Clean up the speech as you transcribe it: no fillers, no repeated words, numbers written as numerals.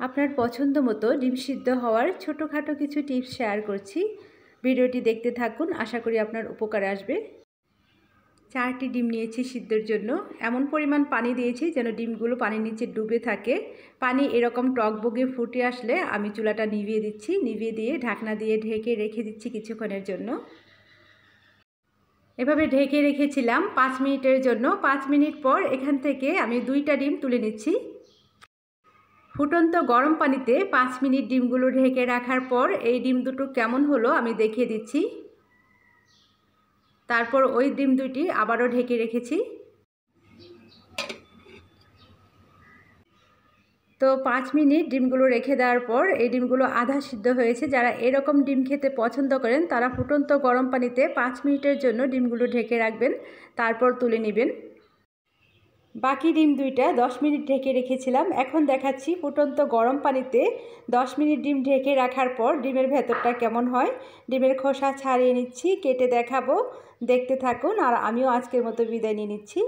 আপনার পছন্দ মতো ডিম সিদ্ধ হওয়ার ছোটোখাটো কিছু টিপস শেয়ার করছি। ভিডিওটি দেখতে থাকুন, আশা করি আপনার উপকারে আসবে। 4টি ডিম নিয়েছি সিদ্ধর জন্য। এমন পরিমাণ পানি দিয়েছি যেন ডিমগুলো পানির নিচে ডুবে থাকে। পানি এরকম টকবগে ফুটে আসলে আমি চুলাটা নিভিয়ে দিচ্ছি। নিভিয়ে দিয়ে ঢাকনা দিয়ে ঢেকে রেখে দিচ্ছি কিছুক্ষণের জন্য। এভাবে ঢেকে রেখেছিলাম 5 মিনিটের জন্য। 5 মিনিট পর এখান থেকে আমি 2টা ডিম তুলে নিচ্ছি। ফুটন্ত গরম পানিতে 5 মিনিট ডিমগুলো ঢেকে রাখার পর এই ডিম দুটো কেমন হলো আমি দেখিয়ে দিচ্ছি। তারপর ওই ডিম দুটি আবারও ঢেকে রেখেছি। তো 5 মিনিট ডিমগুলো রেখে দেওয়ার পর এই ডিমগুলো আধা সিদ্ধ হয়েছে। যারা এরকম ডিম খেতে পছন্দ করেন তারা ফুটন্ত গরম পানিতে 5 মিনিটের জন্য ডিমগুলো ঢেকে রাখবেন, তারপর তুলে নেবেন। বাকি ডিম দুইটা 10 মিনিট ঢেকে রেখেছিলাম। এখন দেখাচ্ছি ফুটন্ত গরম পানিতে 10 মিনিট ডিম ঢেকে রাখার পর ডিমের ভেতরটা কেমন হয়। ডিমের খোসা ছাড়িয়ে নিচ্ছি, কেটে দেখাবো, দেখতে থাকুন। আর আমিও আজকের মতো বিদায় নিয়ে নিচ্ছি।